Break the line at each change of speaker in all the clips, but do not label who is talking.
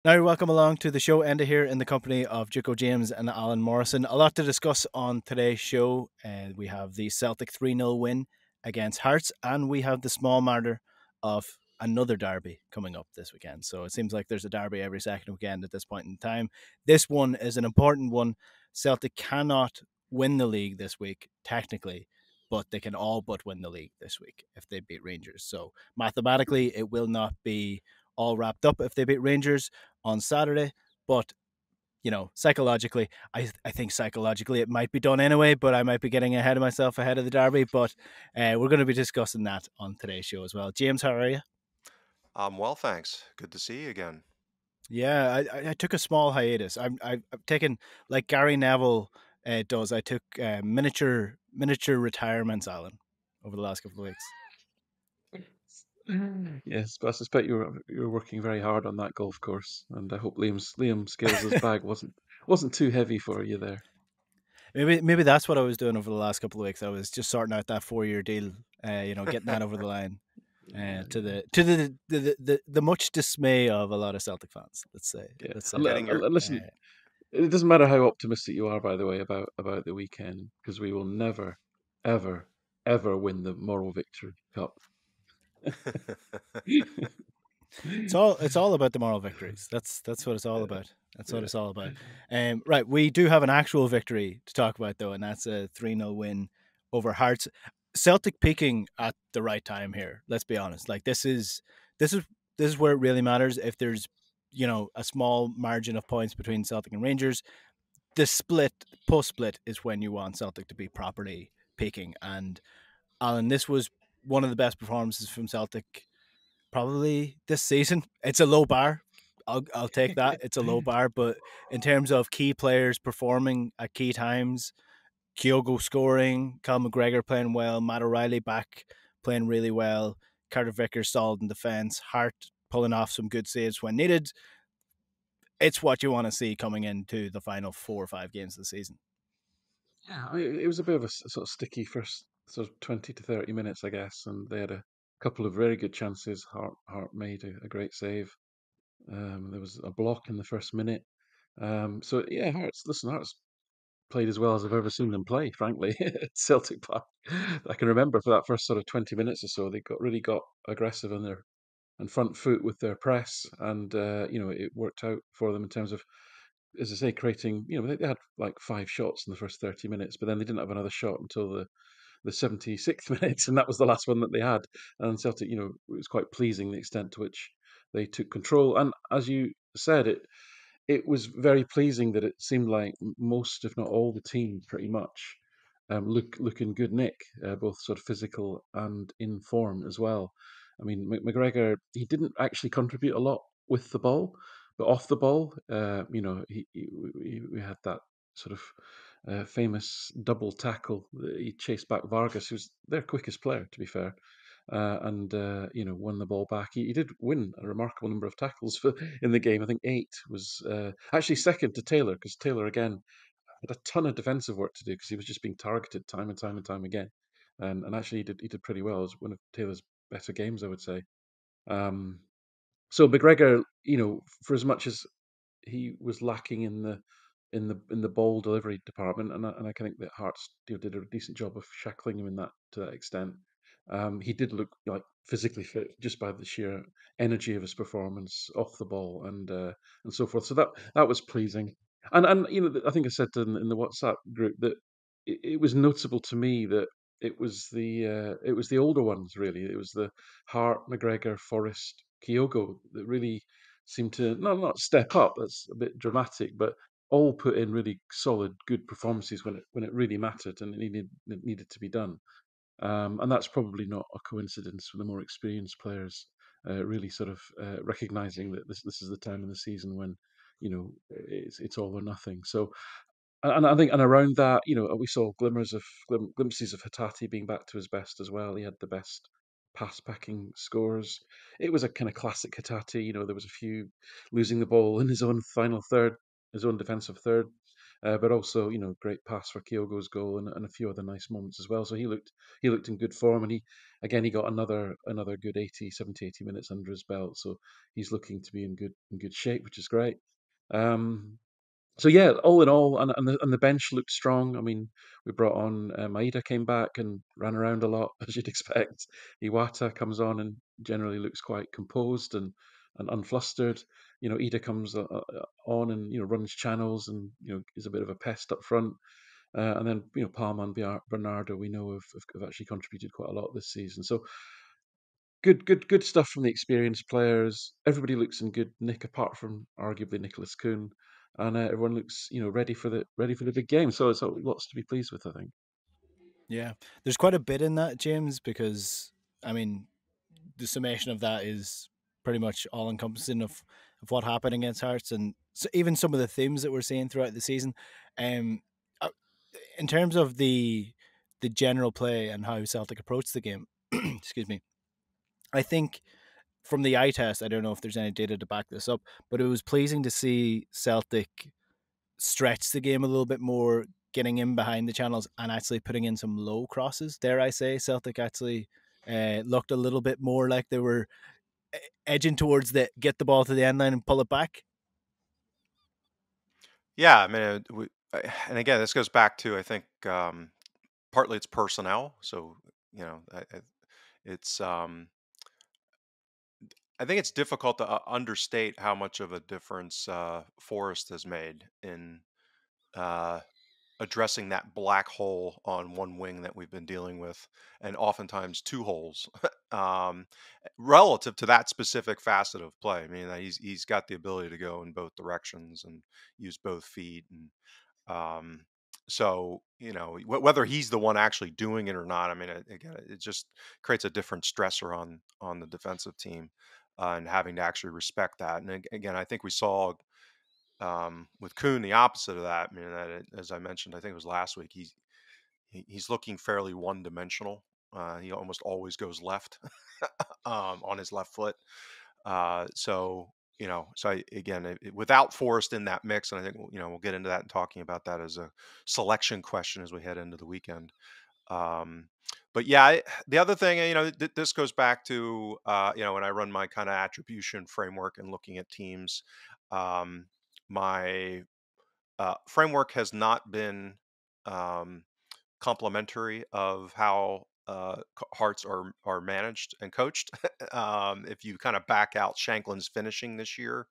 Now, welcome along to the show. Enda here in the company of Juco James and Alan Morrison. A lot to discuss on today's show. We have the Celtic 3-0 win against Hearts, and we have the small matter of another derby coming up this weekend. So it seems like there's a derby every second weekend at this point in time. This one is an important one. Celtic cannot win the league this week, technically, but they can all but win the league this week if they beat Rangers. So mathematically, it will not be all wrapped up if they beat Rangers on Saturday. But psychologically, I think psychologically it might be done anyway. But I might be getting ahead of myself ahead of the derby. But we're going to be discussing that on today's show as well. James, how are you?
Well, thanks. Good to see you again.
Yeah, I took a small hiatus. I've taken like Gary Neville does. I took miniature retirements, Alan, over the last couple of weeks.
Yes, but I suspect you were working very hard on that golf course, and I hope Liam Scales's bag wasn't too heavy for you there.
Maybe that's what I was doing over the last couple of weeks. I was just sorting out that 4 year deal, getting that over the line.
Yeah,
To
yeah,
the much dismay of a lot of Celtic fans.
yeah.
Let's say
And,
that.
Getting your
listen, it doesn't matter how optimistic you are, by the way, about the weekend, because we will never, ever, ever win the Moral Victory Cup.
It's all about the moral victories. That's what it's all
Yeah,
about. That's what
yeah.
it's all about. Right, we do have an actual victory to talk about though, and that's a 3-0 win over Hearts. Celtic peaking at the right time here. Let's be honest. Like this is this is where it really matters. If there's a small margin of points between Celtic and Rangers, the split post split is when you want Celtic to be properly peaking. And Alan, this was one of the best performances from Celtic probably this season. It's a low bar. I'll take that. It's a low bar, but in terms of key players performing at key times, Kyogo scoring, Cal McGregor playing well, Matt O'Reilly back playing really well, Carter Vickers solid in defence, Hart pulling off some good saves when needed. It's what you want to see coming into the final 4 or 5 games of the season.
Yeah, I mean, it was a bit of a sort of sticky first sort of 20 to 30 minutes, I guess, and they had a couple of very good chances. Hart made a great save. There was a block in the first minute. So yeah, Hearts played as well as I've ever seen them play, frankly, at Celtic Park. I can remember for that first sort of 20 minutes or so, they got aggressive on their and front foot with their press, and it worked out for them in terms of, as I say, creating. They had like 5 shots in the first 30 minutes, but then they didn't have another shot until the 76th minute, and that was the last one that they had. And Celtic, it was quite pleasing the extent to which they took control. And as you said, it was very pleasing that it seemed like most, if not all, the team pretty much look in good nick, both sort of physical and in form as well. I mean, McGregor, he didn't actually contribute a lot with the ball, but off the ball, we had that sort of famous double tackle. He chased back Vargas, who's their quickest player, to be fair, and won the ball back. He did win a remarkable number of tackles in the game. I think 8 was actually second to Taylor, because Taylor again had a ton of defensive work to do because he was just being targeted time and time and time again. And actually he did pretty well. It was one of Taylor's better games, I would say. Um, so McGregor, for as much as he was lacking in the ball delivery department, and I think that Hearts did a decent job of shackling him in that to that extent. He did look like physically fit just by the sheer energy of his performance off the ball and so forth. So that was pleasing. And I think I said in the WhatsApp group that it was noticeable to me that it was the older ones really. It was the Hart, McGregor, Forrest, Kyogo that really seemed to not step up. That's a bit dramatic, but all put in really solid, good performances when it really mattered and it needed to be done. And that's probably not a coincidence for the more experienced players really sort of recognizing that this is the time in the season when it's all or nothing. So and I think, and around that, we saw glimpses of Hatate being back to his best as well. He had the best pass packing scores. It was a kind of classic Hatate. There was a few losing the ball in his own final third, his own defensive third. but also great pass for Kyogo's goal and a few other nice moments as well. So he looked in good form, and he got another good 70, 80 minutes under his belt. So he's looking to be in good shape, which is great. Um, so yeah, all in all, and the bench looked strong. I mean, we brought on Maeda came back and ran around a lot as you'd expect. Iwata comes on and generally looks quite composed and unflustered. Ida comes on and runs channels and is a bit of a pest up front. And then Palma and Bernardo we know have actually contributed quite a lot this season. So good stuff from the experienced players. Everybody looks in good nick, apart from arguably Nicholas Kuhn, and everyone looks ready for the big game. So lots to be pleased with, I think.
Yeah, there's quite a bit in that, James, because I mean, the summation of that is pretty much all encompassing of what happened against Hearts, and so even some of the themes that we're seeing throughout the season. Um, uh, in terms of the general play and how Celtic approached the game, excuse me, I think from the eye test, I don't know if there's any data to back this up, but it was pleasing to see Celtic stretch the game a little bit more, getting in behind the channels and actually putting in some low crosses. Dare I say, Celtic actually looked a little bit more like they were edging towards the get the ball to the end line and pull it back.
Yeah, I mean, and again, this goes back to I think partly it's personnel. So it's I think it's difficult to understate how much of a difference Forrest has made in uh, addressing that black hole on one wing that we've been dealing with, and oftentimes two holes, um, relative to that specific facet of play. I mean, he's got the ability to go in both directions and use both feet, and um, so whether he's the one actually doing it or not. I mean, again, it just creates a different stressor on the defensive team, and having to actually respect that. And again, I think we saw with Kuhn the opposite of that. I mean, as I mentioned, I think it was last week. He's looking fairly one dimensional. He almost always goes left on his left foot. Again, without Forrest in that mix, and I think we'll get into that and talking about that as a selection question as we head into the weekend. Um, but yeah, the other thing, this goes back to when I run my kind of attribution framework and looking at teams. My framework has not been um, complimentary of how Hearts are managed and coached. If you kind of back out Shanklin's finishing this year,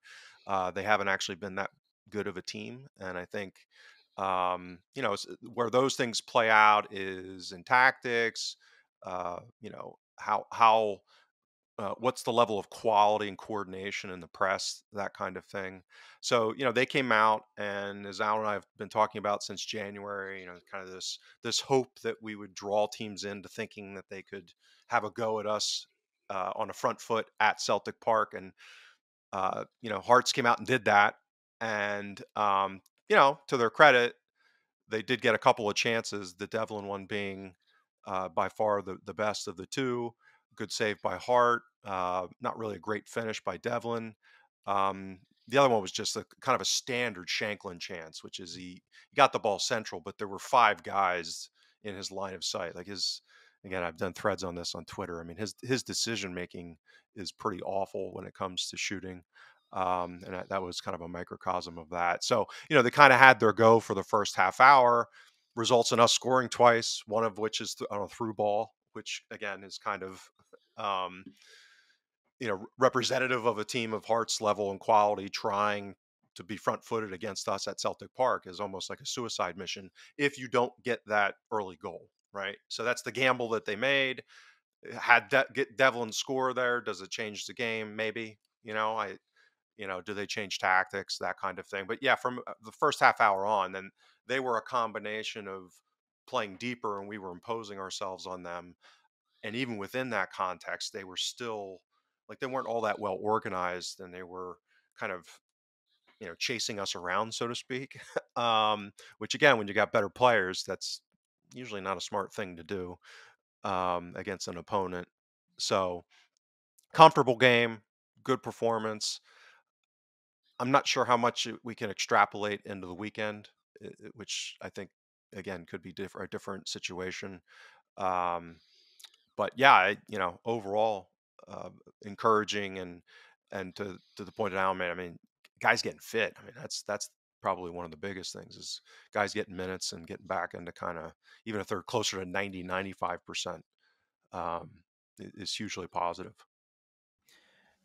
they haven't actually been that good of a team. And I think where those things play out is in tactics. How what's the level of quality and coordination in the press, that kind of thing. So they came out, and as Al and I have been talking about since January, kind of this hope that we would draw teams into thinking that they could have a go at us on a front foot at Celtic Park. And Hearts came out and did that. And to their credit, they did get a couple of chances, the Devlin one being by far the best of the two. Good save by Hart. Not really a great finish by Devlin. The other one was just a kind of a standard Shanklin chance, which is he got the ball central, but there were five guys in his line of sight. Again, I've done threads on this on Twitter. I mean, his decision making is pretty awful when it comes to shooting. And that was kind of a microcosm of that. So, they kind of had their go for the first half hour, results in us scoring twice, one of which is on a through ball, which again is kind of, um, representative of a team of Hearts level and quality trying to be front footed against us at Celtic Park is almost like a suicide mission if you don't get that early goal. Right. So that's the gamble that they made. Get Devlin score there. Does it change the game? Maybe, do they change tactics, that kind of thing. But yeah, from the first half hour on, then they were a combination of playing deeper and we were imposing ourselves on them. And even within that context, they were still they weren't all that well organized, and they were kind of chasing us around, so to speak. Which again, when you got better players, that's usually not a smart thing to do against an opponent. So comfortable game, good performance. I'm not sure how much we can extrapolate into the weekend. which I think again could be a different situation. Um, but yeah, overall, encouraging, and to the point of now, man. I mean, guys getting fit. I mean, that's probably one of the biggest things is guys getting minutes and getting back into kind of, even if they're closer to 90, 95%, um, is hugely positive.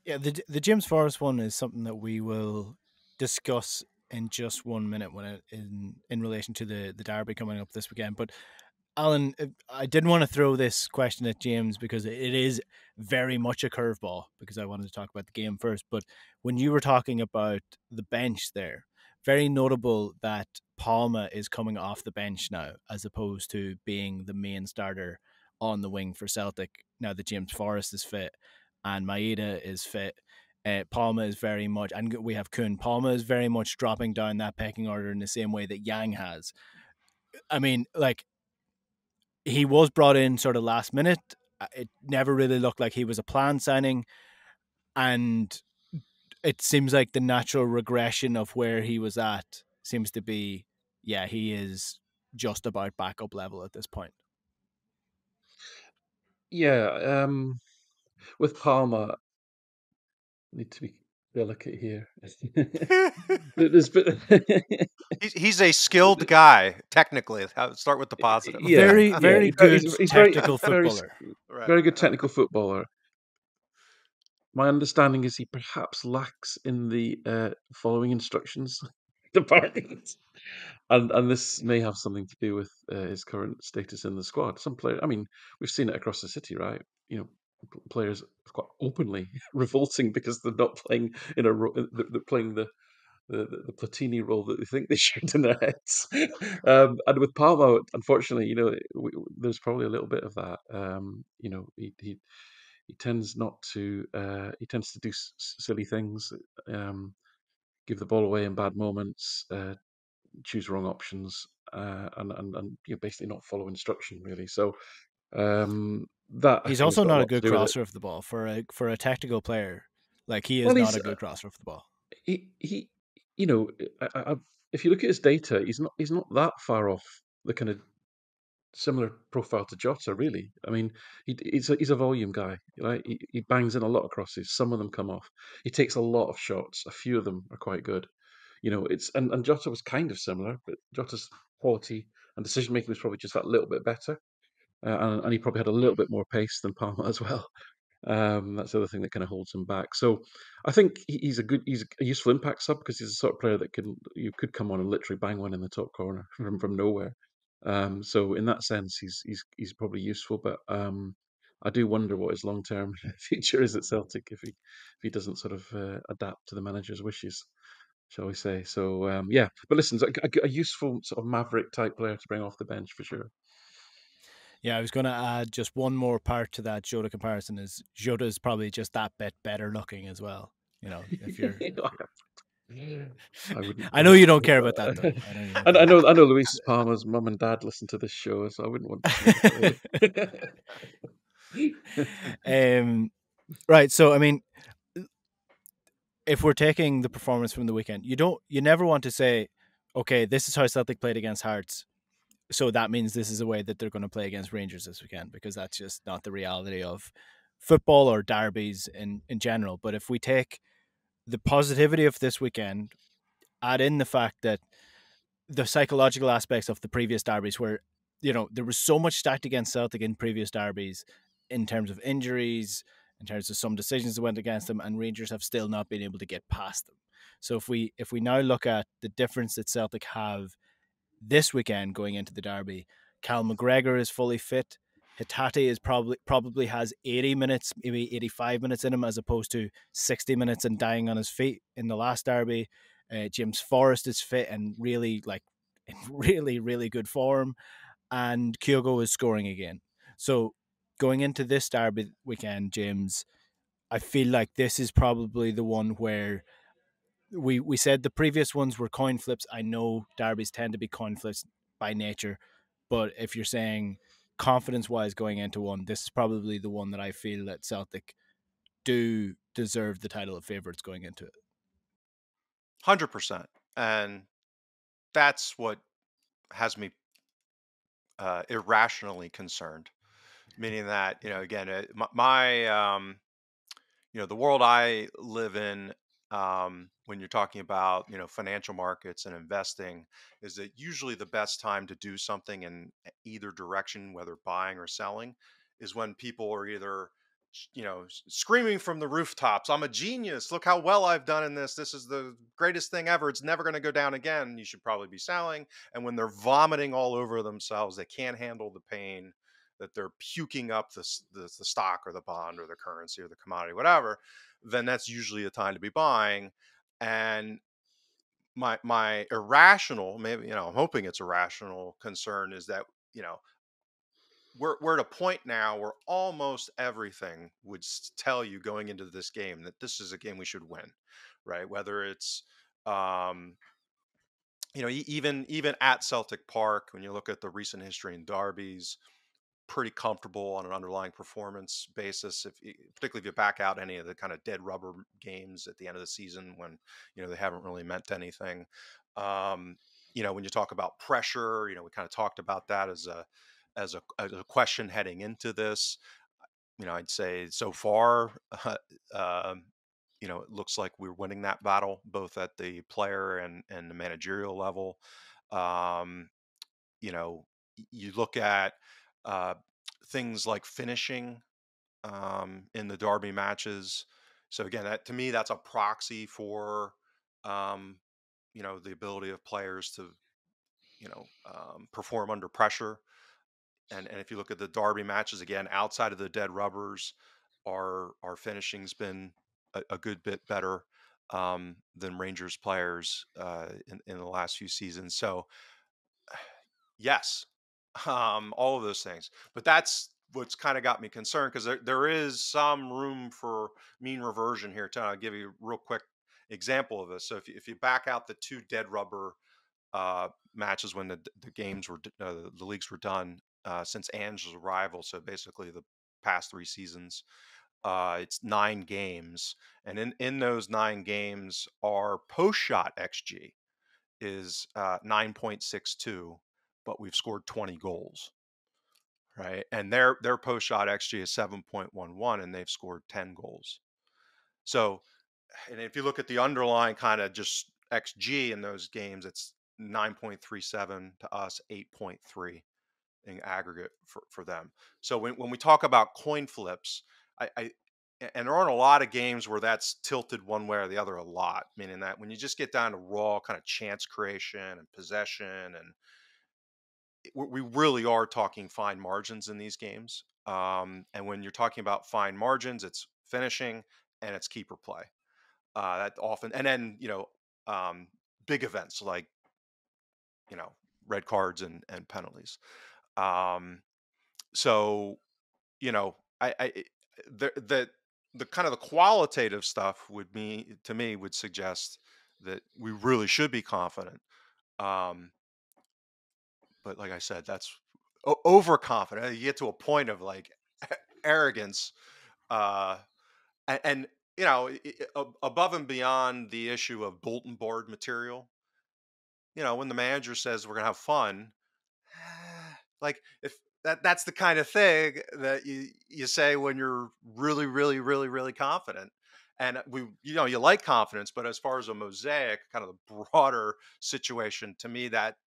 Yeah, the James Forrest one is something that we will discuss in just 1 minute when in relation to the derby coming up this weekend. But Alan, I didn't want to throw this question at James because it is very much a curveball, because I wanted to talk about the game first. But when you were talking about the bench there, very notable that Palma is coming off the bench now as opposed to being the main starter on the wing for Celtic now that James Forrest is fit and Maeda is fit. Palma is very much, and we have Kuhn. Palma is very much dropping down that pecking order in the same way that Yang has. I mean, like, he was brought in sort of last minute. It never really looked like he was a planned signing, and it seems like the natural regression of where he was at seems to be, yeah, he is just about backup level at this point.
Yeah, with Palmer, need to be delicate here. There's been,
He's a skilled guy, technically. Start with the positive.
yeah,
Very,
yeah,
very good
he's
technical
very
footballer.
Right.
very good technical footballer. My understanding is he perhaps lacks in the following instructions department, and this may have something to do with his current status in the squad. Some player, I mean, we've seen it across the city, right? You know, players are quite openly revolting because they're not playing in a they're playing the Platini role that they think they should in their heads. And with Palmo, unfortunately, there's probably a little bit of that. He tends not to. He tends to do silly things, give the ball away in bad moments, choose wrong options, and basically not follow instruction really. So that I
He's
think has
also
got a
not a
lot to
good
do with it.
crosser of the ball for a technical player. Like, he is
Well,
not
he's
a good crosser of the ball.
he you know if you look at his data, he's not that far off the kind of similar profile to Jota, really. I mean, he's a volume guy, right? He bangs in a lot of crosses. Some of them come off. He takes a lot of shots. A few of them are quite good. It's and Jota was kind of similar, but Jota's quality and decision making was probably just that little bit better, and he probably had a little bit more pace than Palmer as well. That's the other thing that kind of holds him back. So I think he's a useful impact sub because he's the sort of player that you could come on and literally bang one in the top corner from nowhere. So in that sense, he's probably useful, but I do wonder what his long term future is at Celtic if he doesn't sort of adapt to the manager's wishes, shall we say? So yeah, but listen, a useful sort of maverick type player to bring off the bench for sure.
Yeah, I was going to add just one more part to that Jota comparison is Jota's probably just that bit better looking as well. If you're,
I wouldn't.
I know you don't care about that though. I know you don't
And
care
I
about
know. I know. Luis Palmer's mum and dad listen to this show, so I wouldn't want to seem that way.
that. Right. So, I mean, if we're taking the performance from the weekend, you never want to say, okay, this is how Celtic played against Hearts, so that means this is a way that they're going to play against Rangers this weekend, because that's just not the reality of football or derbies in general. But if we take the positivity of this weekend, add in the fact that the psychological aspects of the previous derbies, where there was so much stacked against Celtic in previous derbies in terms of injuries, in terms of some decisions that went against them, and Rangers have still not been able to get past them. So if we now look at the difference that Celtic have this weekend going into the derby, Cal McGregor is fully fit. Hitati is probably has 80 minutes, maybe 85 minutes in him, as opposed to 60 minutes and dying on his feet in the last derby. James Forrest is fit and really, like, in really, really good form, and Kyogo is scoring again. So going into this derby weekend, James, I feel like this is probably the one where we said the previous ones were coin flips. I know derbies tend to be coin flips by nature, but if you're saying confidence wise going into one, this is probably the one that I feel that Celtic do deserve the title of favourites going into it.
100%. And that's what has me irrationally concerned, meaning that, again, the world I live in, when you're talking about, financial markets and investing, is that usually the best time to do something in either direction, whether buying or selling, is when people are either, screaming from the rooftops, "I'm a genius. Look how well I've done in this. This is the greatest thing ever. It's never going to go down again. You should probably be selling." And when they're vomiting all over themselves, they can't handle the pain that they're puking up the stock or the bond or the currency or the commodity, whatever, then that's usually a time to be buying. And my irrational, maybe, I'm hoping it's a rational concern, is that, we're at a point now where almost everything would tell you going into this game that this is a game we should win, right? Whether it's um, even at Celtic Park, when you look at the recent history in derbies, pretty comfortable on an underlying performance basis. Particularly if you back out any of the kind of dead rubber games at the end of the season when they haven't really meant anything. Um, when you talk about pressure, we kind of talked about that as a question heading into this. I'd say so far, it looks like we're winning that battle both at the player and the managerial level. Um, you look at uh, things like finishing in the derby matches. So again, that to me, that's a proxy for um, the ability of players to perform under pressure. And if you look at the derby matches again, outside of the dead rubbers, our finishing's been a good bit better than Rangers players in the last few seasons. So yes, all of those things. But that's what's kind of got me concerned, because there is some room for mean reversion here. I'll give you a real quick example of this. So if you back out the two dead rubber matches when the games were the leagues were done since Ange's arrival, so basically the past 3 seasons, it's 9 games, and in those 9 games, our post shot xG is 9.62, but we've scored 20 goals, right? And their post shot xG is 7.11, and they've scored 10 goals. So, and if you look at the underlying kind of just xG in those games, it's 9.37 to us, 8.3 in aggregate for them. So when we talk about coin flips, I and there aren't a lot of games where that's tilted one way or the other a lot, meaning that when you just get down to raw kind of chance creation and possession, and we really are talking fine margins in these games. And when you're talking about fine margins, it's finishing and it's keeper play. That often, and then um, big events like you know red cards and penalties. Um, so I the kind of the qualitative stuff to me would suggest that we really should be confident. Um, but like I said, that's overconfident. You get to a point of like arrogance, uh, and above and beyond the issue of bulletin board material. When the manager says we're gonna have fun, like if that's the kind of thing that you say when you're really, really, really, really confident. And you like confidence, but as far as a mosaic, kind of the broader situation, to me, that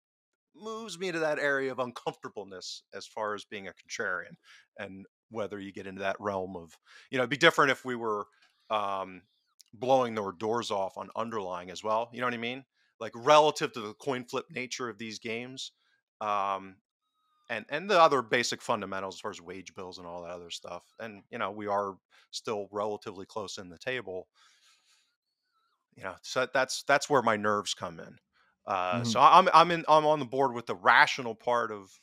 moves me to that area of uncomfortableness as far as being a contrarian, and whether you get into that realm of, it'd be different if we were um, blowing their doors off on underlying as well. You know what I mean? Like relative to the coin flip nature of these games, um, and the other basic fundamentals as far as wage bills and all that other stuff. And we are still relatively close in the table. So that's where my nerves come in.
Mhm.
So I'm on the board with the rational part of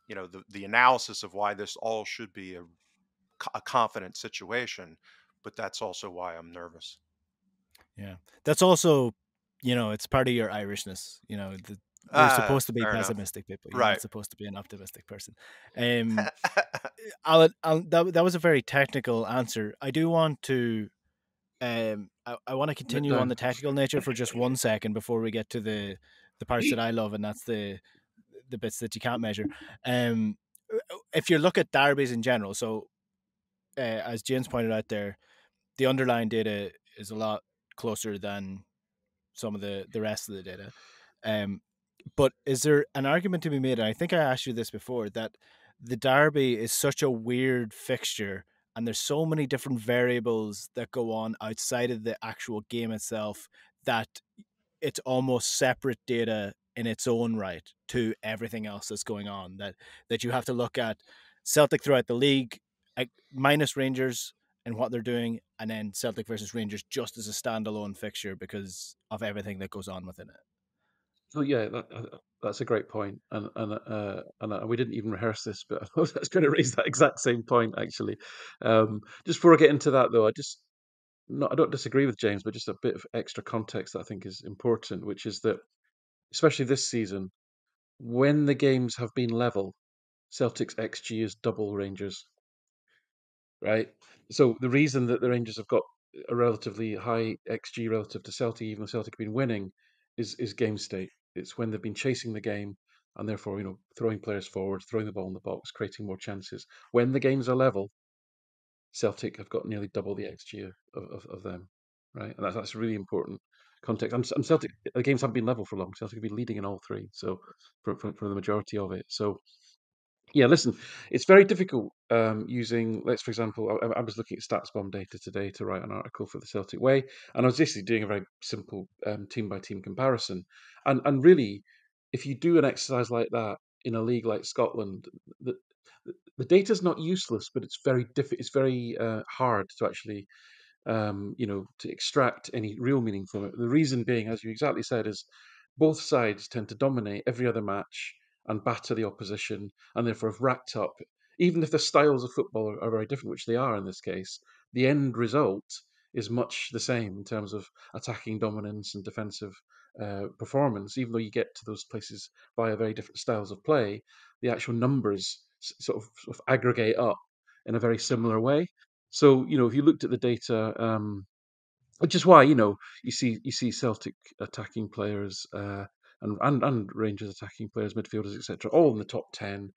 the analysis of why this all should be a confident situation, but that's also why I'm nervous.
Yeah, that's also, it's part of your Irishness. We're supposed to be
Fair enough.
pessimistic people. You're not
Right.
supposed to be an optimistic person. Um, that was a very technical answer. I do want to. I want to
Nip
continue on
down.
the technical nature for just 1 second before we get to the parts that I love, and that's the bits that you can't measure. Um, if you look at derbies in general, so as James pointed out there, the underlying data is a lot closer than some of the rest of the data. Um, but is there an argument to be made? And I think I asked you this before, that the derby is such a weird fixture, and there's so many different variables that go on outside of the actual game itself, that it's almost separate data in its own right to everything else that's going on. That you have to look at Celtic throughout the league, like, minus Rangers and what they're doing, and then Celtic versus Rangers just as a standalone fixture because of everything that goes on within it.
So yeah, that's a great point, and we didn't even rehearse this, but I was going to raise that exact same point actually. Just before I get into that, though, I don't disagree with James, but just a bit of extra context that I think is important, which is that especially this season, when the games have been level, Celtic's XG is double Rangers, right? So the reason that the Rangers have got a relatively high XG relative to Celtic, even though Celtic have been winning, is game state. It's when they've been chasing the game and therefore, throwing players forward, throwing the ball in the box, creating more chances. When the games are level, Celtic have got nearly double the XG of them, right? And that's really important context. I'm Celtic. The games haven't been level for long. Celtic have been leading in all three, so for the majority of it. So yeah, listen, it's very difficult using, let's for example, I was looking at StatsBomb data today to write an article for the Celtic Way, and I was basically doing a very simple team by team comparison. And really, if you do an exercise like that in a league like Scotland, the the data is not useless, but it's very hard to actually to extract any real meaning from it. The reason being, as you exactly said, is both sides tend to dominate every other match and batter the opposition, and therefore have racked up, even if the styles of football are very different, which they are in this case, the end result is much the same in terms of attacking dominance and defensive performance. Even though you get to those places via very different styles of play, the actual numbers sort of aggregate up in a very similar way. So, if you looked at the data, which is why you see Celtic attacking players and Rangers attacking players, midfielders, etc., all in the top 10,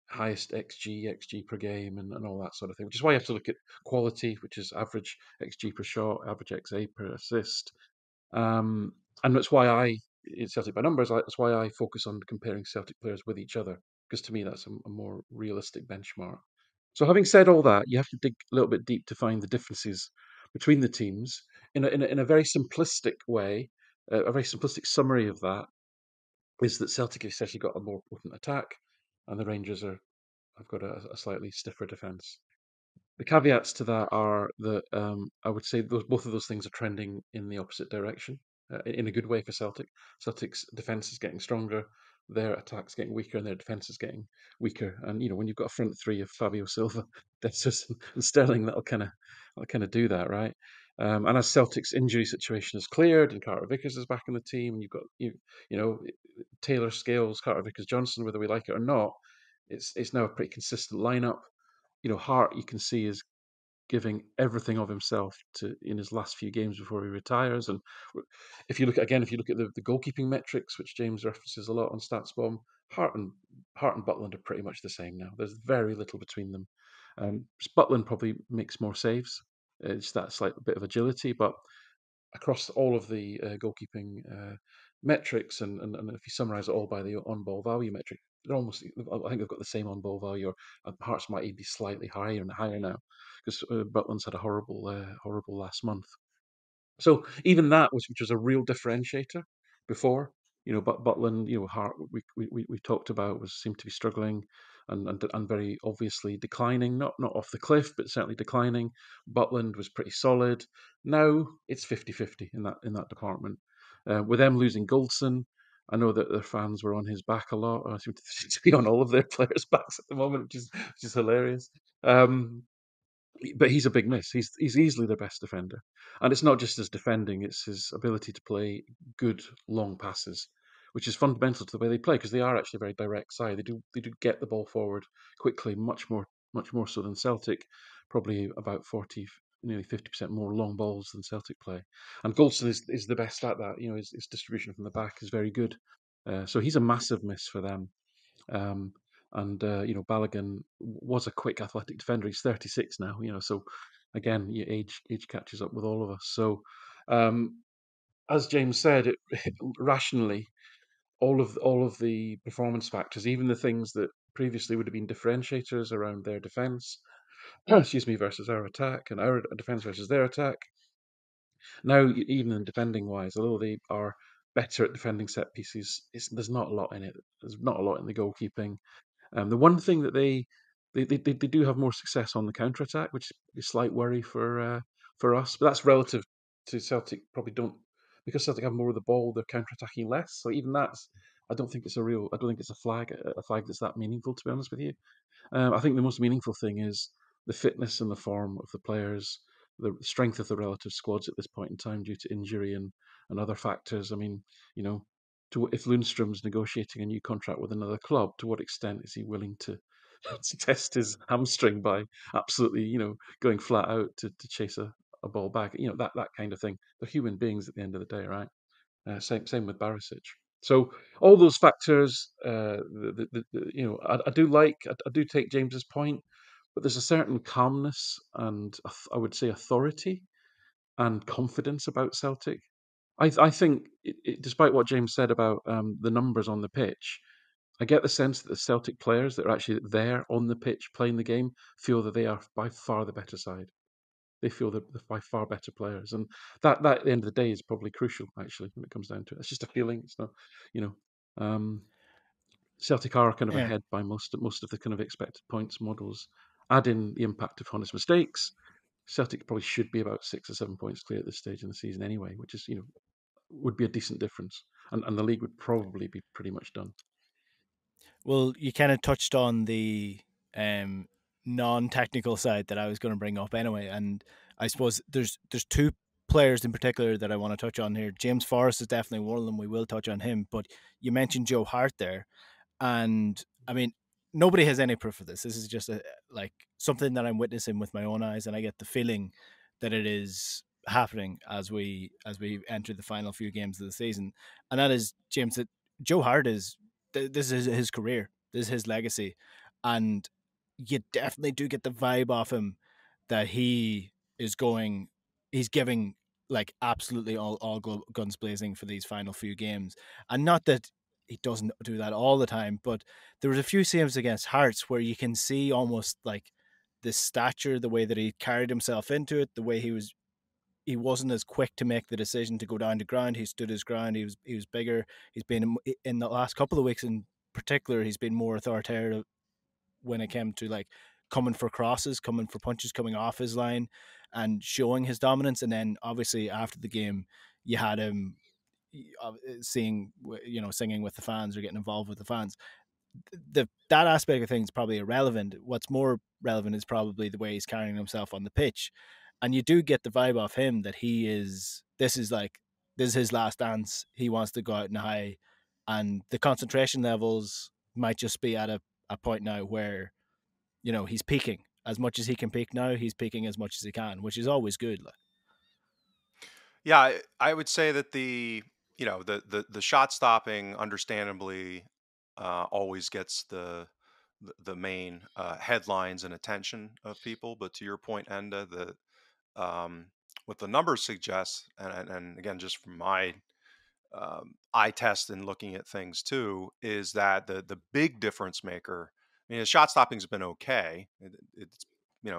highest XG per game, and all that sort of thing. Which is why you have to look at quality, which is average XG per shot, average XA per assist, um, and that's why in Celtic by numbers. That's why I focus on comparing Celtic players with each other, because to me that's a more realistic benchmark. So, having said all that, you have to dig a little bit deep to find the differences between the teams. In a very simplistic way, a very simplistic summary of that is that Celtic have essentially got a more potent attack, and the Rangers have got a slightly stiffer defence. The caveats to that are that I would say both of those things are trending in the opposite direction, in a good way for Celtic. Celtic's defence is getting stronger, their attack's getting weaker, and their defence is getting weaker. And when you've got a front three of Fabio Silva, Dessus, and Sterling, that'll kind of do that, right? And as Celtic's injury situation is cleared, and Carter Vickers is back in the team, and you've got Taylor, Scales, Carter Vickers, Johnson, whether we like it or not, it's now a pretty consistent lineup. Hart, you can see, is giving everything of himself in his last few games before he retires. And if you look at the goalkeeping metrics, which James references a lot on StatsBomb, Hart and Butland are pretty much the same now. There's very little between them. Butland probably makes more saves. It's that slight bit of agility, but across all of the goalkeeping metrics, and if you summarize it all by the on-ball value metric, they're almost. I think they've got the same on-ball value, or Hearts might even be slightly higher and higher now, because Butland's had a horrible last month. So even that which was a real differentiator before, but Butland, Hart, we talked about, seemed to be struggling and very obviously declining, not off the cliff, but certainly declining. Butland was pretty solid. Now it's 50-50 in that department. With them losing Goldson, I know that their fans were on his back a lot. I seem to be on all of their players' backs at the moment, which is hilarious. But he's a big miss. He's easily their best defender, and it's not just his defending; it's his ability to play good long passes, which is fundamental to the way they play, because they are actually a very direct side. They do get the ball forward quickly, much more so than Celtic. Probably about 40, nearly 50% more long balls than Celtic play. And Goldson is the best at that. His distribution from the back is very good. So he's a massive miss for them. Um, and Balogun was a quick athletic defender. He's 36 now, so again, age catches up with all of us. So, um, as James said, rationally, all of the performance factors, even the things that previously would have been differentiators around their defense, excuse me, versus our attack, and our defense versus their attack. Now, even in defending wise, although they are better at defending set pieces, there's not a lot in it. There's not a lot in the goalkeeping. The one thing that they do have more success on the counter attack, which is a slight worry for us. But that's relative to Celtic. Probably don't, because Celtic have more of the ball. They're counter attacking less. So even that's, I don't think it's a real. I don't think it's a flag that's that meaningful. To be honest with you. I think the most meaningful thing is the fitness and the form of the players, the strength of the relative squads at this point in time due to injury and other factors. I mean, you know, if Lundstrom's negotiating a new contract with another club, to what extent is he willing to, to test his hamstring by absolutely, going flat out to chase a ball back? That kind of thing. They're human beings at the end of the day, right? Same with Barisic. So all those factors, I do I do take James's point, but there's a certain calmness and I would say authority and confidence about Celtic. I think, despite what James said about the numbers on the pitch, I get the sense that the Celtic players that are actually there on the pitch playing the game feel that they are by far the better side. They feel they're by far better players, and that at the end of the day is probably crucial. Actually, when it comes down to it, it's just a feeling. It's not, you know, um, Celtic are kind of
Yeah.
ahead by most of the kind of expected points models. Add in the impact of honest mistakes. Celtic probably should be about 6 or 7 points clear at this stage in the season anyway, which is would be a decent difference, and the league would probably be pretty much done.
Well, you kind of touched on the um, non-technical side that I was going to bring up anyway, and I suppose there's two players in particular that I want to touch on here. James Forrest is definitely one of them. We will touch on him, but you mentioned Joe Hart there, and I mean nobody has any proof of this. This is just like something that I'm witnessing with my own eyes, and I get the feeling that it is happening as we enter the final few games of the season, and that is James that Joe Hart is this is his career, this is his legacy, and you definitely do get the vibe off him that he is going, he's giving like absolutely all guns blazing for these final few games, and not that he doesn't do that all the time, but there was a few games against Hearts where you can see almost like the stature, the way that he carried himself into it, the way he wasn't as quick to make the decision to go down to ground. He stood his ground. He was bigger. He's been in the last couple of weeks in particular. He's been more authoritative when it came to like coming for crosses, coming for punches, coming off his line, and showing his dominance. And then obviously after the game, you had him seeing, singing with the fans or getting involved with the fans. That aspect of things is probably irrelevant. What's more relevant is probably the way he's carrying himself on the pitch, and you do get the vibe off him that he is. This is his last dance. He wants to go out and high, and the concentration levels might just be at a point now where he's peaking as much as he can peak now. He's peaking as much as he can, which is always good. Like,
Yeah, I would say that the shot stopping, understandably, always gets the main headlines and attention of people. But to your point, Enda, what the numbers suggest, and again, just from my eye test and looking at things too, is that the big difference maker. I mean, his shot stopping's been okay. It's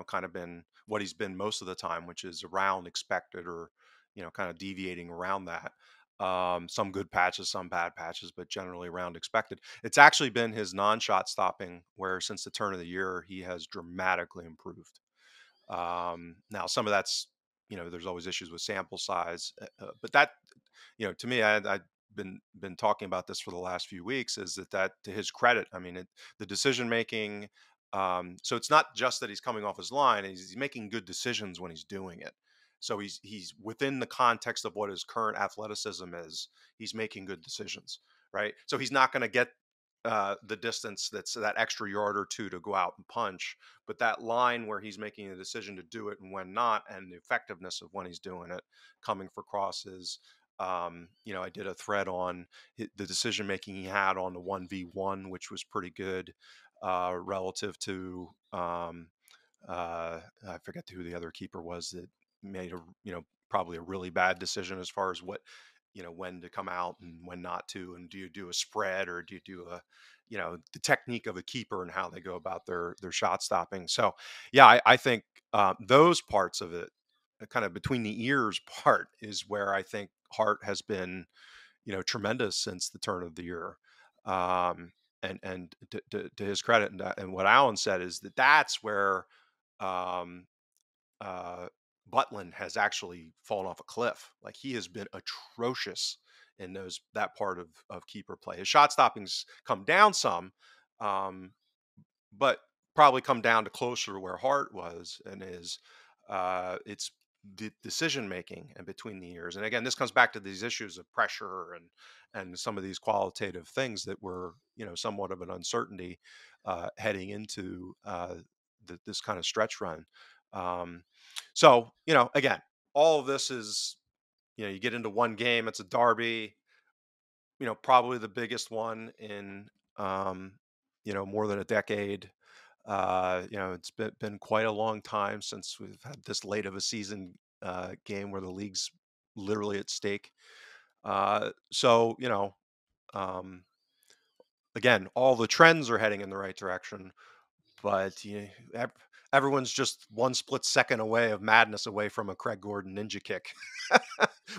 kind of been what he's been most of the time, which is around expected, or kind of deviating around that. Some good patches, some bad patches, but generally around expected. It's actually been his non-shot stopping where since the turn of the year he has dramatically improved. Now some of that's there's always issues with sample size, but that to me, I've been talking about this for the last few weeks. Is that to his credit? I mean, the decision making. So it's not just that he's coming off his line; he's making good decisions when he's doing it. So he's within the context of what his current athleticism is. He's making good decisions, right? So he's not going to get the distance that's that extra yard or two to go out and punch, but that line where he's making a decision to do it and when not, and the effectiveness of when he's doing it, coming for crosses, I did a thread on the decision making he had on the 1v1, which was pretty good relative to I forget who the other keeper was that made probably a really bad decision as far as when to come out and when not to, and do you do a spread or do you do the technique of a keeper and how they go about their shot stopping. So yeah, I think those parts of it, kind of between the ears part, is where I think Hart has been tremendous since the turn of the year. And to his credit, and what Alan said is that's where um, uh, Butland has actually fallen off a cliff. Like, he has been atrocious in that part of keeper play. His shot stopping's come down some, um, but probably come down to closer to where Hart was, and it's the decision making and between the years. And again, this comes back to these issues of pressure and some of these qualitative things that were somewhat of an uncertainty heading into this kind of stretch run. Um, so again, all of this is you get into one game, it's a derby, probably the biggest one in more than a decade. It's been quite a long time since we've had this late of a season game where the league's literally at stake. So um, again, all the trends are heading in the right direction, but everyone's just one split second away of madness away from a Craig Gordon ninja kick,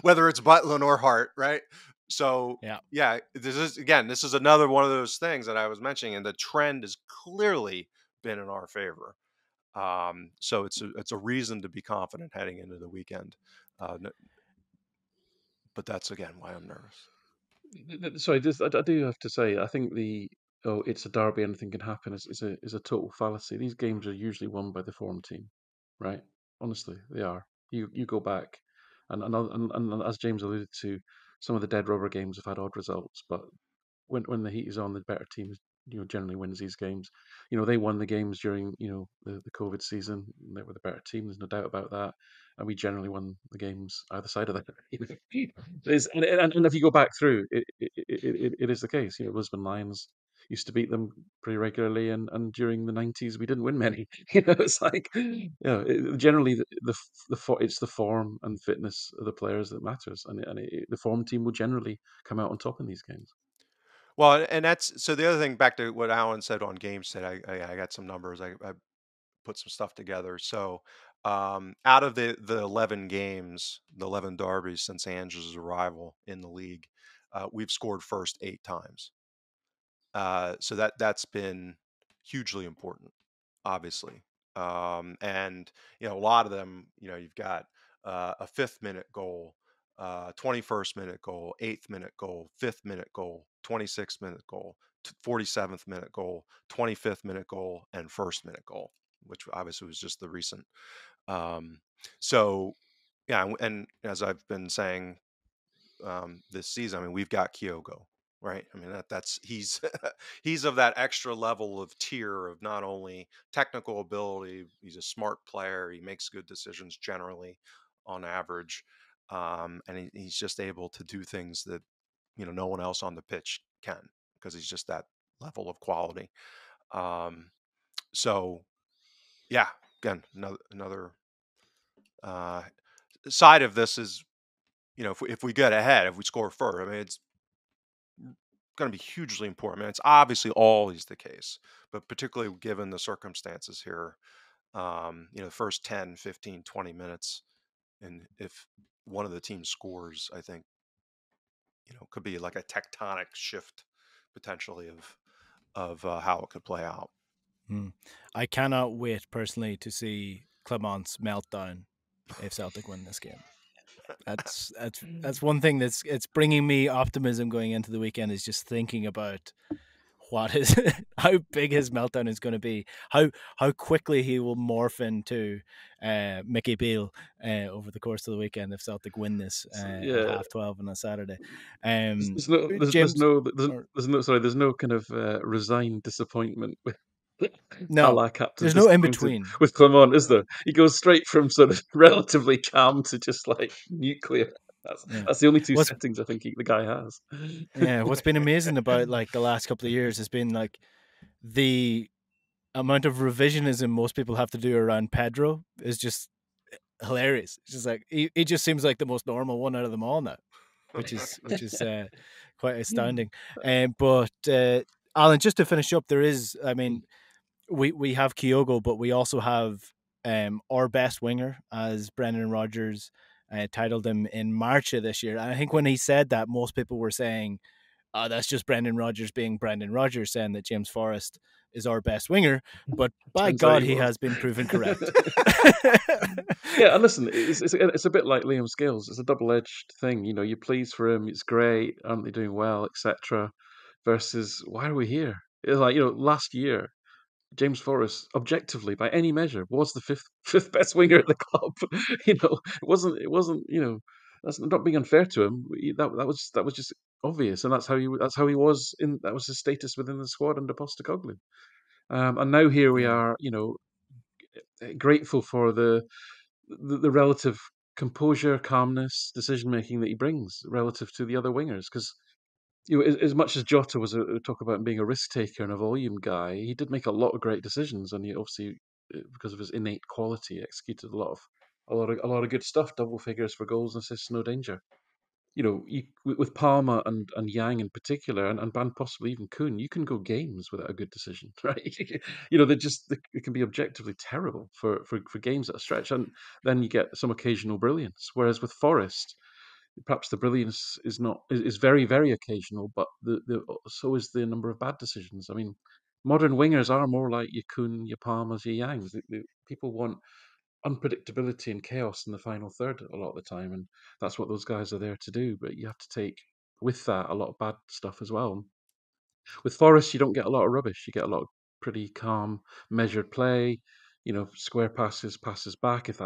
whether it's Butland or Hart, right? So yeah, this is another one of those things that I was mentioning, and the trend has clearly been in our favor. So it's a reason to be confident heading into the weekend. But that's again why I'm nervous.
Sorry, I do have to say, I think it's a derby, anything can happen is a total fallacy. These games are usually won by the form team, right? Honestly, they are. You go back, and as James alluded to, some of the dead rubber games have had odd results, but when the heat is on, the better team generally wins these games. They won the games during the COVID season. They were the better team. There's no doubt about that. And we generally won the games either side of that. And if you go back through, it is the case. Lisbon Lions used to beat them pretty regularly, and during the 90s we didn't win many. It's like generally it's the form and fitness of the players that matters, and the form team will generally come out on top in these games.
Well, and that's so the other thing, back to what Alan said on game set, I got some numbers. I put some stuff together. So out of the 11 games, the 11 derbies since Ange's arrival in the league, we've scored first 8 times. So that's been hugely important, obviously. And a lot of them, you've got a 5th-minute goal, 21st-minute goal, 8th-minute goal, 5th-minute goal, 26th-minute goal, 47th-minute goal, 25th-minute goal, and 1st-minute goal, which obviously was just the recent. So yeah, and as I've been saying this season, I mean, we've got Kyogo, right? I mean, that's he's he's of that extra level of tier of not only technical ability, he's a smart player, he makes good decisions generally on average, and he's just able to do things that no one else on the pitch can, because he's just that level of quality. So yeah, again, another side of this is, if we get ahead, if we score first, I mean, it's going to be hugely important. I mean, it's obviously always the case, but particularly given the circumstances here, the first 10, 15, 20 minutes, and if one of the teams scores, I think, could be like a tectonic shift potentially of how it could play out.
I cannot wait personally to see Clement's meltdown if Celtic win this game. That's one thing it's bringing me optimism going into the weekend, is just thinking about how big his meltdown is going to be, how quickly he will morph into Mickey Beale over the course of the weekend if Celtic win this at 12:30 on a Saturday.
There's no kind of resigned disappointment with
no,
captain
there's no in between
with Clement, is there? He goes straight from sort of relatively calm to just like nuclear.
Yeah.
That's the only two
What's
settings I think the guy has.
yeah, what's been amazing about like the last couple of years has been like the amount of revisionism most people have to do around Pedro is just hilarious. It's just like he just seems like the most normal one out of them all now, which is quite astounding. But Alan, just to finish up, there is, I mean, we have Kyogo, but we also have our best winger, as Brendan Rodgers titled him in March of this year. And I think when he said that, most people were saying, "Oh, that's just Brendan Rodgers being Brendan Rodgers, saying that James Forrest is our best winger." But by
Turns out
God,
he
he
was.
has been proven correct.
Yeah, and listen, it's a bit like Liam Scales. It's a double-edged thing. You know, you're pleased for him. It's great. Aren't they doing well, etc. Versus, why are we here? It's like, last year, James Forrest, objectively, by any measure, was the fifth best winger at the club. It wasn't. That's not being unfair to him. That was just obvious, and that's how he was in. That was his status within the squad under Postecoglou. And now here we
Yeah.
are, grateful for the relative composure, calmness, decision making that he brings relative to the other wingers. Because as much as Jota was talk about him being a risk taker and a volume guy, he did make a lot of great decisions, and he obviously, because of his innate quality, executed a lot of good stuff. Double figures for goals and assists, no danger. With Palmer and Yang in particular, and possibly even Kuhn, you can go games without a good decision, right? They can be objectively terrible for games at a stretch, and then you get some occasional brilliance. Whereas with Forest, perhaps the brilliance is very, very occasional, but so is the number of bad decisions. I mean, modern wingers are more like your Kuhn, your Palmers, your Yangs. People want unpredictability and chaos in the final third a lot of the time, and that's what those guys are there to do. But you have to take with that a lot of bad stuff as well. With Forest, you don't get a lot of rubbish. You get a lot of pretty calm, measured play. Square passes, passes back. If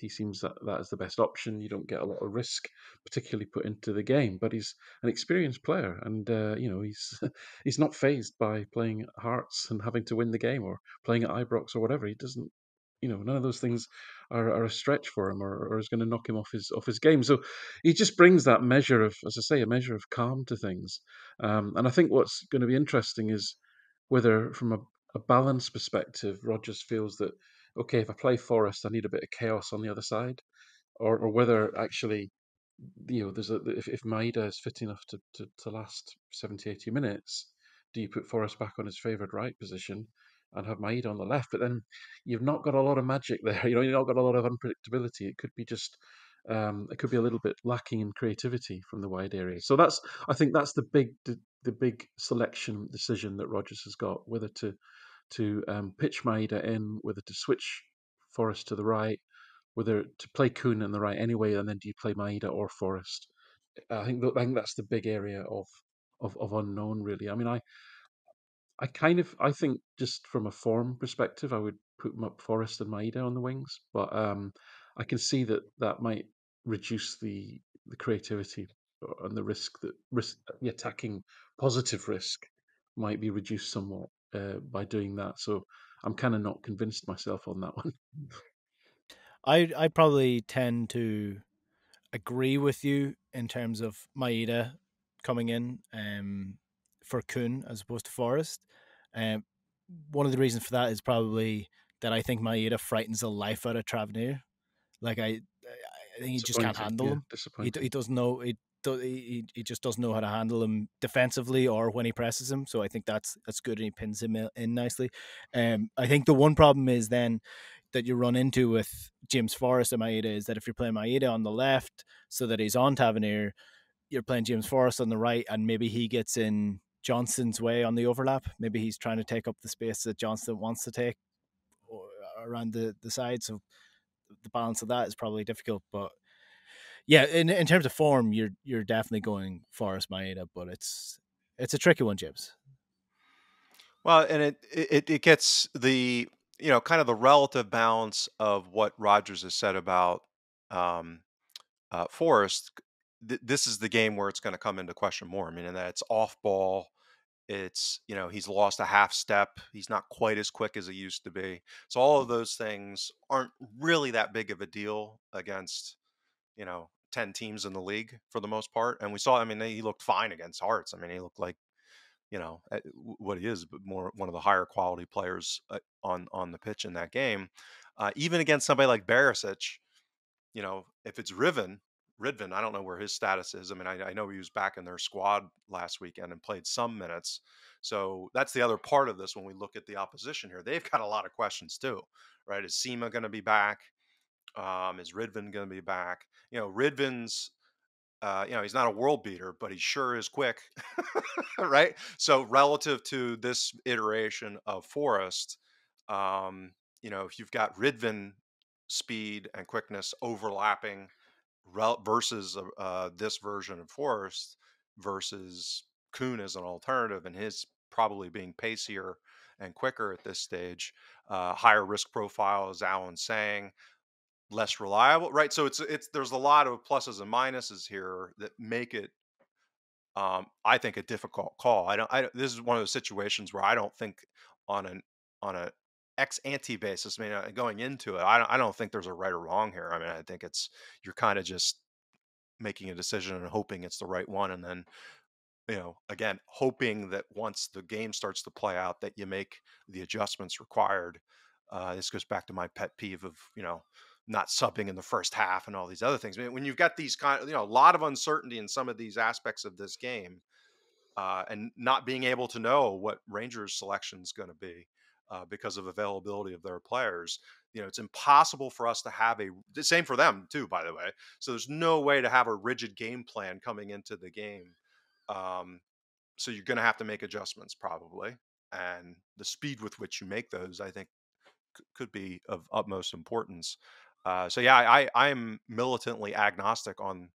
he seems that is the best option. You don't get a lot of risk, particularly put into the game. But he's an experienced player, and he's he's not phased by playing at Hearts and having to win the game, or playing at Ibrox or whatever. He doesn't. None of those things are a stretch for him, or is going to knock him off his game. So he just brings that measure of, as I say, a measure of calm to things. And I think what's going to be interesting is whether, from a balance perspective, Rodgers feels that, okay, if I play Forest, I need a bit of chaos on the other side, or whether actually, if Maeda is fit enough to last 70, 80 minutes, do you put Forest back on his favoured right position and have Maeda on the left? But then you've not got a lot of magic there. You've not got a lot of unpredictability. It could be it could be a little bit lacking in creativity from the wide area. So I think that's the big selection decision that Rodgers has got, whether to pitch Maeda in, whether to switch Forest to the right, whether to play Kuhn in the right anyway, and then do you play Maeda or Forest? I think that's the big area of unknown, really. I mean, I think just from a form perspective, I would put them up Forest and Maeda on the wings, but I can see that might reduce the creativity and the the attacking positive risk might be reduced somewhat by doing that. So I'm kind of not convinced myself on that one.
I probably tend to agree with you in terms of Maeda coming in for Kuhn as opposed to Forrest. Um, One of the reasons for that is probably that I think Maeda frightens the life out of Travnir. Like I think he just can't
Disappointing,
handle
yeah,
him. He
disappointing.
doesn't know he just doesn't know how to handle him defensively or when he presses him. So I think that's good, and he pins him in nicely. I think the one problem is then that you run into with James Forrest and Maeda is that if you're playing Maeda on the left so that he's on Tavernier, you're playing James Forrest on the right, and maybe he gets in Johnson's way on the overlap. Maybe he's trying to take up the space that Johnson wants to take around the side. So the balance of that is probably difficult. But yeah, in terms of form, you're definitely going Forrest Maeda, but it's a tricky one, James.
Well, and it gets the kind of the relative balance of what Rogers has said about um, Forrest. This is the game where it's going to come into question more. I mean, and that it's off ball. It's he's lost a half step. He's not quite as quick as he used to be. So all of those things aren't really that big of a deal against 10 teams in the league for the most part. And we saw, I mean, he looked fine against Hearts. I mean, he looked like, what he is, but more one of the higher quality players on the pitch in that game. Even against somebody like Barisic, if it's Ridvan, I don't know where his status is. I mean, I know he was back in their squad last weekend and played some minutes. So that's the other part of this when we look at the opposition here. They've got a lot of questions too, right? Is Sema going to be back? Is Ridvan going to be back? Ridvan's, he's not a world beater, but he sure is quick, right? So relative to this iteration of Forest, if you've got Ridvan speed and quickness overlapping versus this version of Forest versus Kuhn as an alternative, and his probably being pacier and quicker at this stage, higher risk profile, as Alan's saying, less reliable, right? So it's there's a lot of pluses and minuses here that make it, I think, a difficult call. This is one of those situations where I don't think on a ex ante basis. I mean, going into it, I don't think there's a right or wrong here. I mean, I think you're kind of just making a decision and hoping it's the right one, and then again, hoping that once the game starts to play out, that you make the adjustments required. This goes back to my pet peeve of not subbing in the first half and all these other things. I mean, when you've got these a lot of uncertainty in some of these aspects of this game, and not being able to know what Rangers selection is going to be because of availability of their players. It's impossible for us to have the same for them too, by the way. So there's no way to have a rigid game plan coming into the game. So you're going to have to make adjustments probably. And the speed with which you make those, I think, could be of utmost importance. So yeah, I am militantly agnostic on.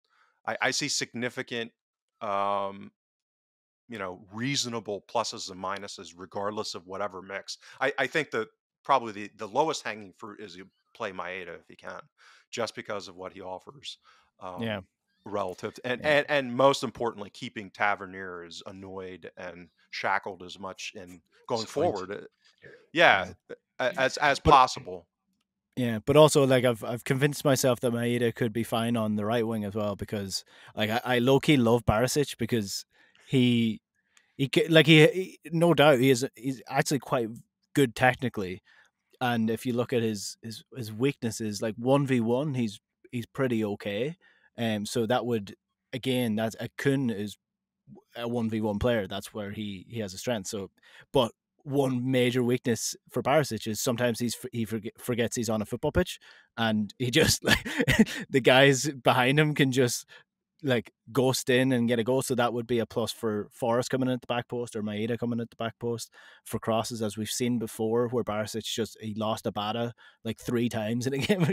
I see significant, reasonable pluses and minuses regardless of whatever mix. I think that probably the lowest hanging fruit is you play Maeda if you can, just because of what he offers.
Yeah,
Relative to, and,
yeah,
and and most importantly, keeping Tavernier as annoyed and shackled as much in going
Disappointed.
forward. Yeah,
yeah.
as
But
possible.
yeah, but also like I've convinced myself that Maeda could be fine on the right wing as well, because like I low key love Barisic because he no doubt he's actually quite good technically, and if you look at his weaknesses, like 1v1 he's pretty okay. So that would, again, that's a Kun is a 1v1 player. That's where he has a strength. So, but one major weakness for Barisic is sometimes he forgets he's on a football pitch, and he just like the guys behind him can just like ghost in and get a goal. So that would be a plus for Forrest coming in at the back post, or Maeda coming at the back post for crosses, as we've seen before, where Barisic he lost Abada like 3 times in a game. I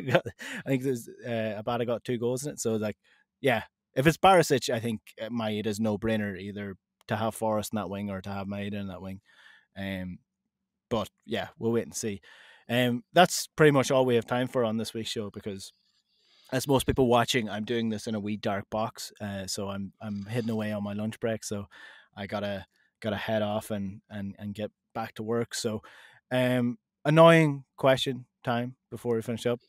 think Abada got 2 goals in it. So like, yeah, if it's Barisic, I think Maeda's no brainer, either to have Forrest in that wing or to have Maeda in that wing. Um, but yeah, we'll wait and see. That's pretty much all we have time for on this week's show, because as most people watching, I'm doing this in a wee dark box, so I'm heading away on my lunch break. So I gotta head off and get back to work. So, annoying question time before we finish up.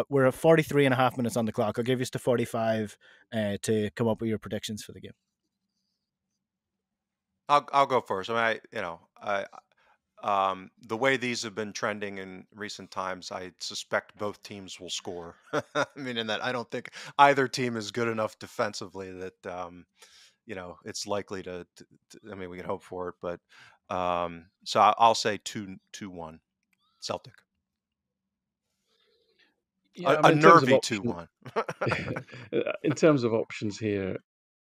We're at 43 and a half minutes on the clock. I'll give you to 45 to come up with your predictions for the game.
I'll go first. I mean, the way these have been trending in recent times, I suspect both teams will score. I mean, in that I don't think either team is good enough defensively that it's likely I mean, we can hope for it, but so I'll say 2-1 Celtic.
Yeah, I
A
mean, in terms of
nervy
option,
2-1.
in terms of options here,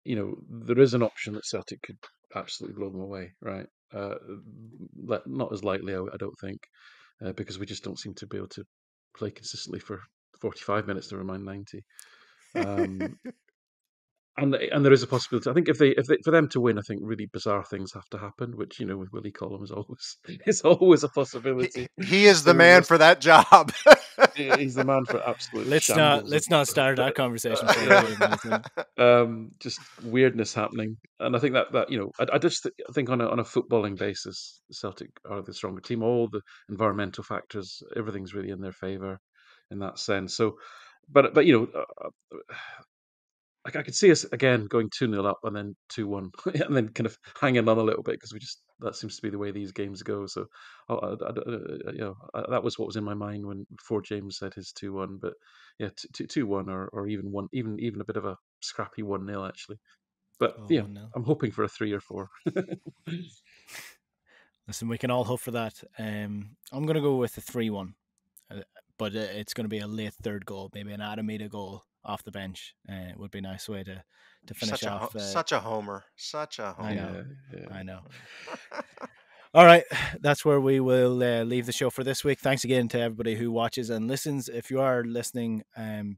there is an option that Celtic could absolutely blow them away, right? Not as likely, I don't think, because we just don't seem to be able to play consistently for 45 minutes, never mind 90. Um, and there is a possibility. I think if they for them to win, I think really bizarre things have to happen, which with Willie Collum is always is always a possibility.
He is the
So
man for that job.
he's the man for absolute
Let's not
shambles
let's not start that conversation before the game, Nathan.
just weirdness happening. And I think that I just think on a footballing basis, Celtic are the stronger team. All the environmental factors, everything's really in their favour in that sense. So, but I could see us again going 2-0 up and then 2-1, and then kind of hanging on a little bit because that seems to be the way these games go. So, that was what was in my mind when before James said his 2-1. But yeah, 2-1 or even one, even a bit of a scrappy 1-0 actually. But
Oh,
yeah,
1-0.
I'm hoping for a 3 or 4.
Listen, we can all hope for that. I'm going to go with a 3-1, but it's going to be a late third goal, maybe an Adamita goal off the bench. It would be a nice way to
You're
finish off.
such a homer, such a
I know,
homer.
Yeah, yeah.
I know. All right, that's where we will leave the show for this week. Thanks again to everybody who watches and listens. If you are listening,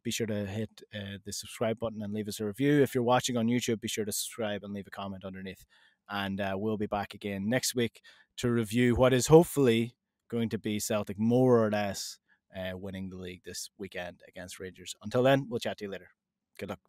be sure to hit the subscribe button and leave us a review. If you're watching on YouTube, be sure to subscribe and leave a comment underneath. And we'll be back again next week to review what is hopefully going to be Celtic more or less winning the league this weekend against Rangers. Until then, we'll chat to you later. Good luck.